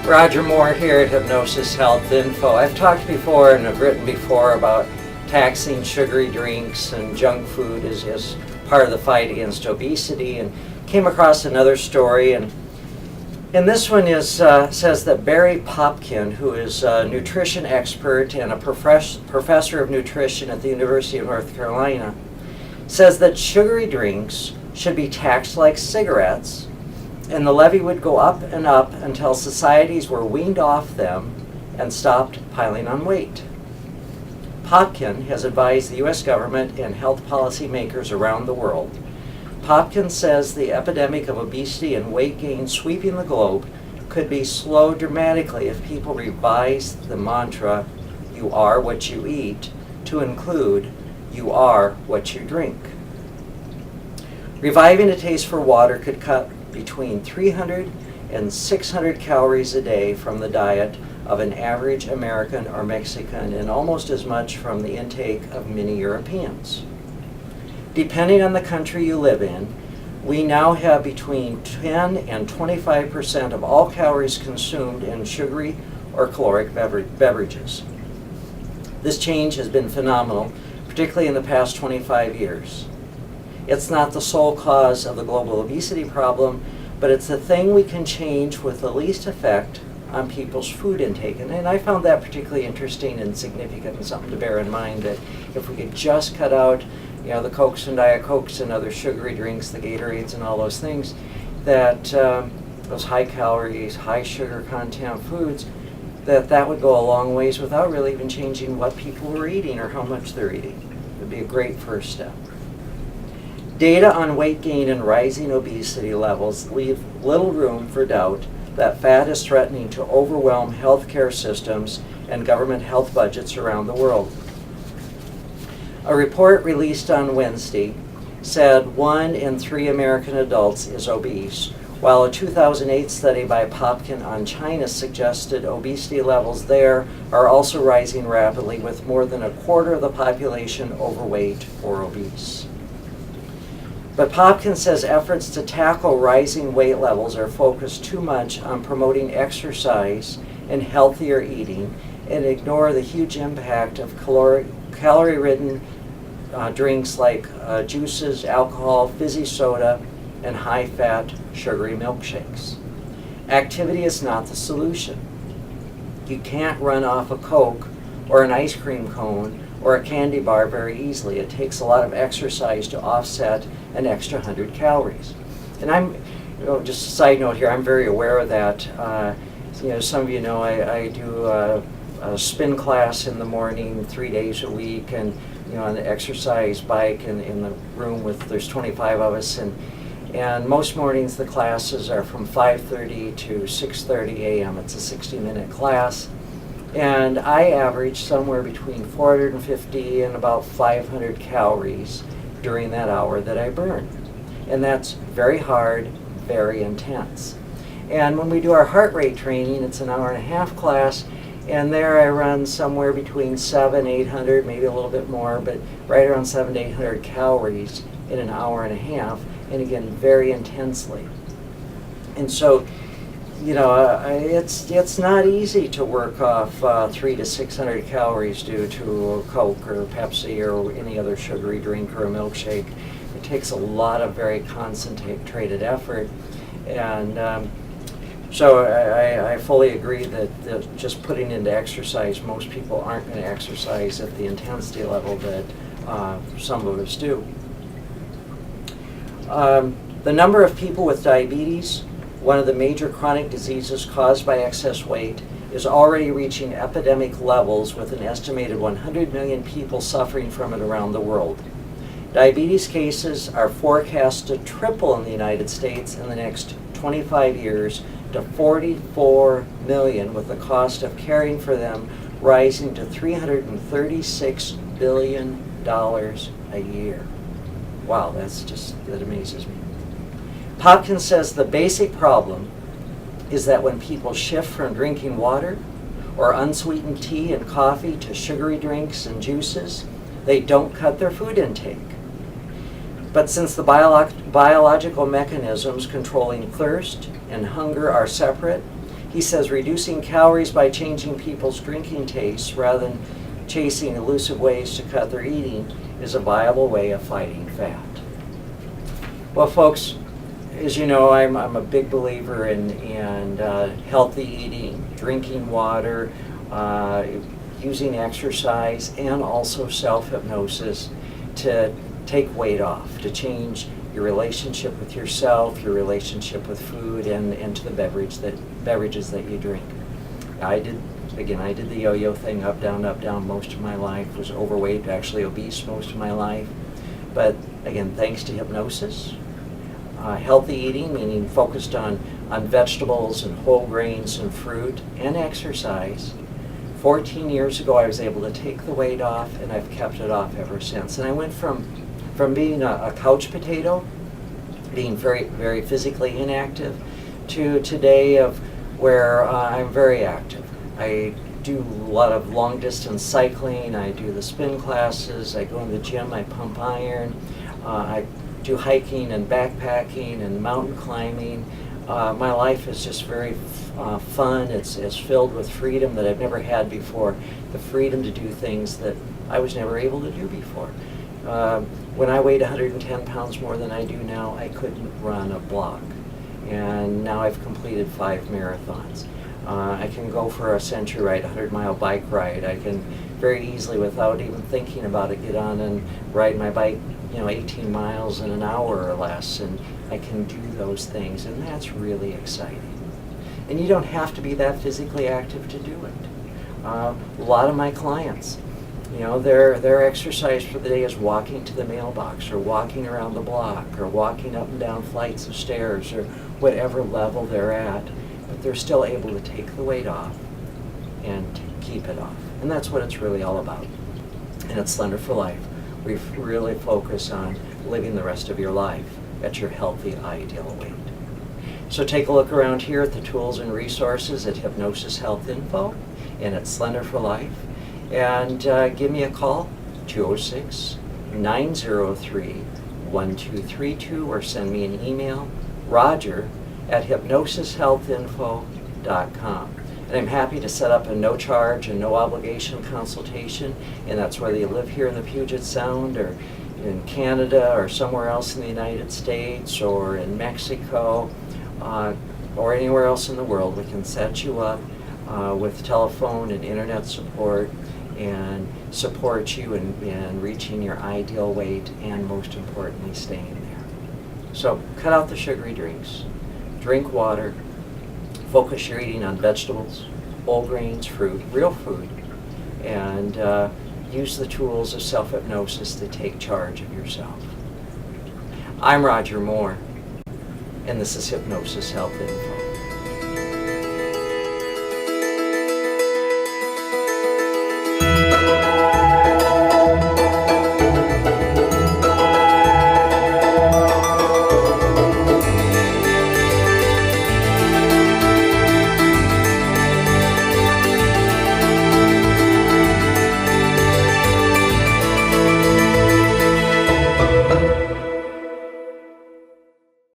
Roger Moore here at Hypnosis Health Info. I've talked before and have written before about taxing sugary drinks and junk food as part of the fight against obesity, and came across another story, and this one says that Barry Popkin, who is a nutrition expert and a professor of nutrition at the University of North Carolina, says that sugary drinks should be taxed like cigarettes, and the levy would go up and up until societies were weaned off them and stopped piling on weight. Popkin has advised the U.S. government and health policy makers around the world. Popkin says the epidemic of obesity and weight gain sweeping the globe could be slowed dramatically if people revise the mantra, "You are what you eat," to include, "You are what you drink." Reviving a taste for water could cut between 300 and 600 calories a day from the diet of an average American or Mexican, and almost as much from the intake of many Europeans. Depending on the country you live in, we now have between 10 and 25% of all calories consumed in sugary or caloric beverages. This change has been phenomenal, particularly in the past 25 years. It's not the sole cause of the global obesity problem, but it's the thing we can change with the least effect on people's food intake. And I found that particularly interesting and significant, and something to bear in mind, that if we could just cut out the Cokes and Diet Cokes and other sugary drinks, the Gatorades and all those things, that those high calories, high sugar content foods, that would go a long ways without really even changing what people were eating or how much they're eating. It would be a great first step. Data on weight gain and rising obesity levels leave little room for doubt that fat is threatening to overwhelm healthcare systems and government health budgets around the world. A report released on Wednesday said 1 in 3 American adults is obese, while a 2008 study by Popkin on China suggested obesity levels there are also rising rapidly, with more than a quarter of the population overweight or obese. But Popkin says efforts to tackle rising weight levels are focused too much on promoting exercise and healthier eating, and ignore the huge impact of calorie-ridden drinks like juices, alcohol, fizzy soda, and high-fat, sugary milkshakes. Activity is not the solution. You can't run off a Coke or an ice cream cone or a candy bar very easily. It takes a lot of exercise to offset an extra 100 calories. And I'm, just a side note here, I'm very aware of that. Some of you know I do a spin class in the morning 3 days a week, and on the exercise bike in the room there's 25 of us, and most mornings the classes are from 5:30 to 6:30 a.m. It's a 60-minute class. And I average somewhere between 450 and about 500 calories during that hour that I burn. And that's very hard, very intense. And when we do our heart rate training, it's an hour and a half class, and there I run somewhere between 700-800, maybe a little bit more, but right around 700-800 calories in an hour and a half, and again, very intensely. And so, it's not easy to work off 300 to 600 calories due to a Coke or Pepsi or any other sugary drink or a milkshake. It takes a lot of very concentrated effort, and so I fully agree that just putting into exercise, most people aren't going to exercise at the intensity level that some of us do. The number of people with diabetes, one of the major chronic diseases caused by excess weight, is already reaching epidemic levels, with an estimated 100 million people suffering from it around the world. Diabetes cases are forecast to triple in the United States in the next 25 years to 44 million, with the cost of caring for them rising to $336 billion a year. Wow, that amazes me. Popkin says the basic problem is that when people shift from drinking water or unsweetened tea and coffee to sugary drinks and juices, they don't cut their food intake. But since the biological mechanisms controlling thirst and hunger are separate, He says reducing calories by changing people's drinking tastes rather than chasing elusive ways to cut their eating is a viable way of fighting fat. Well, folks, as you know, I'm a big believer in healthy eating, drinking water, using exercise, and also self-hypnosis to take weight off, to change your relationship with yourself, your relationship with food, and to the beverages that you drink. I did the yo-yo thing, up, down most of my life, was overweight, actually obese most of my life. But again, thanks to hypnosis, healthy eating, meaning focused on vegetables and whole grains and fruit, and exercise. 14 years ago, I was able to take the weight off, and I've kept it off ever since. And I went from being a couch potato, being very, very physically inactive, to today of where I'm very active. I do a lot of long distance cycling, I do the spin classes, I go in the gym, I pump iron, I do hiking and backpacking and mountain climbing. My life is just very fun. It's filled with freedom that I've never had before, the freedom to do things that I was never able to do before. When I weighed 110 pounds more than I do now, I couldn't run a block. And now I've completed 5 marathons. I can go for a century ride, 100-mile bike ride. I can very easily, without even thinking about it, get on and ride my bike 18 miles in an hour or less, and I can do those things, and that's really exciting. And you don't have to be that physically active to do it. A lot of my clients, their exercise for the day is walking to the mailbox, or walking around the block, or walking up and down flights of stairs, or whatever level they're at, but they're still able to take the weight off and keep it off. And that's what it's really all about. And at Slender for Life, we really focus on living the rest of your life at your healthy, ideal weight. So take a look around here at the tools and resources at Hypnosis Health Info and at Slender for Life. And give me a call, 206-903-1232, or send me an email, roger@hypnosishealthinfo.com. And I'm happy to set up a no-charge and no-obligation consultation, and that's whether you live here in the Puget Sound or in Canada or somewhere else in the United States or in Mexico or anywhere else in the world. We can set you up with telephone and internet support and support you in reaching your ideal weight and, most importantly, staying there. So cut out the sugary drinks, drink water, focus your eating on vegetables, whole grains, fruit, real food, and use the tools of self-hypnosis to take charge of yourself. I'm Roger Moore, and this is Hypnosis Health Info.